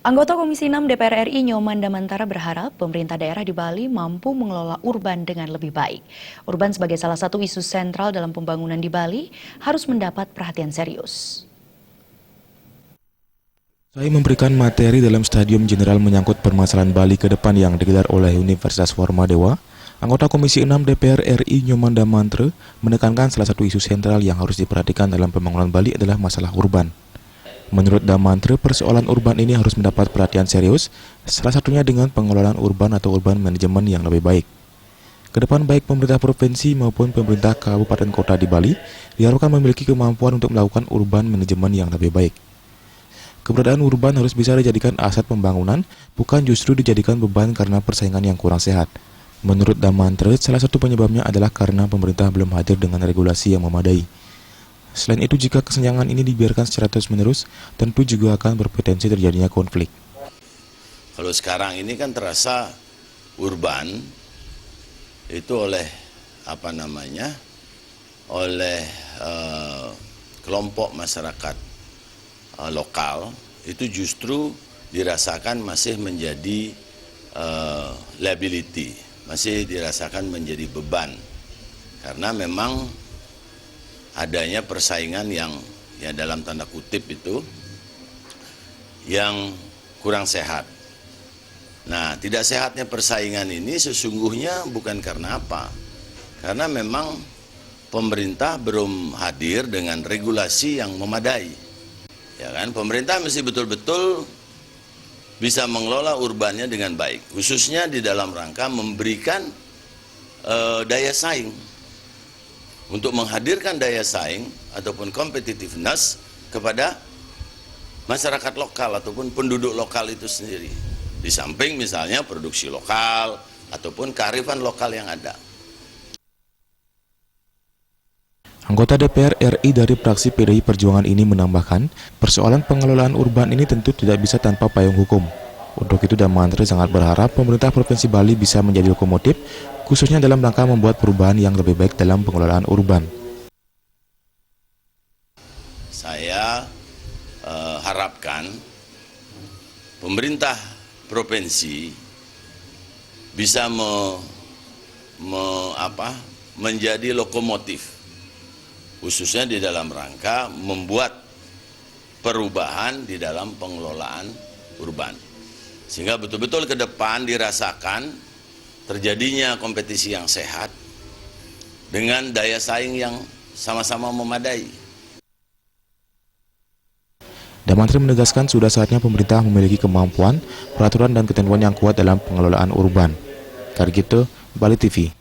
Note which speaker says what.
Speaker 1: Anggota Komisi 6 DPR RI Nyoman Damantara berharap pemerintah daerah di Bali mampu mengelola urban dengan lebih baik. Urban sebagai salah satu isu sentral dalam pembangunan di Bali harus mendapat perhatian serius.
Speaker 2: Saya memberikan materi dalam Stadium Jenderal menyangkut permasalahan Bali ke depan yang digelar oleh Universitas Warmadewa. Anggota Komisi 6 DPR RI Nyoman Damantara menekankan salah satu isu sentral yang harus diperhatikan dalam pembangunan Bali adalah masalah urban. Menurut Damantara, persoalan urban ini harus mendapat perhatian serius, salah satunya dengan pengelolaan urban atau urban manajemen yang lebih baik. Kedepan baik pemerintah provinsi maupun pemerintah kabupaten kota di Bali diharapkan memiliki kemampuan untuk melakukan urban manajemen yang lebih baik. Keberadaan urban harus bisa dijadikan aset pembangunan, bukan justru dijadikan beban karena persaingan yang kurang sehat. Menurut Damantara, salah satu penyebabnya adalah karena pemerintah belum hadir dengan regulasi yang memadai. Selain itu, jika kesenjangan ini dibiarkan secara terus-menerus, tentu juga akan berpotensi terjadinya konflik.
Speaker 3: Kalau sekarang ini kan terasa urban itu oleh kelompok masyarakat lokal itu justru dirasakan masih menjadi liability, masih dirasakan menjadi beban karena memang adanya persaingan yang ya dalam tanda kutip itu yang kurang sehat. Nah, tidak sehatnya persaingan ini sesungguhnya bukan karena apa? Karena memang pemerintah belum hadir dengan regulasi yang memadai. Ya kan, pemerintah mesti betul-betul bisa mengelola urbannya dengan baik, khususnya di dalam rangka memberikan daya saing. Untuk menghadirkan daya saing ataupun competitiveness kepada masyarakat lokal ataupun penduduk lokal itu sendiri. Di samping misalnya produksi lokal ataupun kearifan lokal yang ada.
Speaker 2: Anggota DPR RI dari fraksi PDI Perjuangan ini menambahkan, persoalan pengelolaan urban ini tentu tidak bisa tanpa payung hukum. Untuk itu Damantara sangat berharap pemerintah Provinsi Bali bisa menjadi lokomotif, khususnya dalam rangka membuat perubahan yang lebih baik dalam pengelolaan urban.
Speaker 3: Saya harapkan pemerintah provinsi bisa menjadi lokomotif, khususnya di dalam rangka membuat perubahan di dalam pengelolaan urban. Sehingga betul-betul ke depan dirasakan terjadinya kompetisi yang sehat dengan daya saing yang sama-sama memadai.
Speaker 2: Damantara menegaskan sudah saatnya pemerintah memiliki kemampuan, peraturan dan ketentuan yang kuat dalam pengelolaan urban. Karena gitu, Bali TV.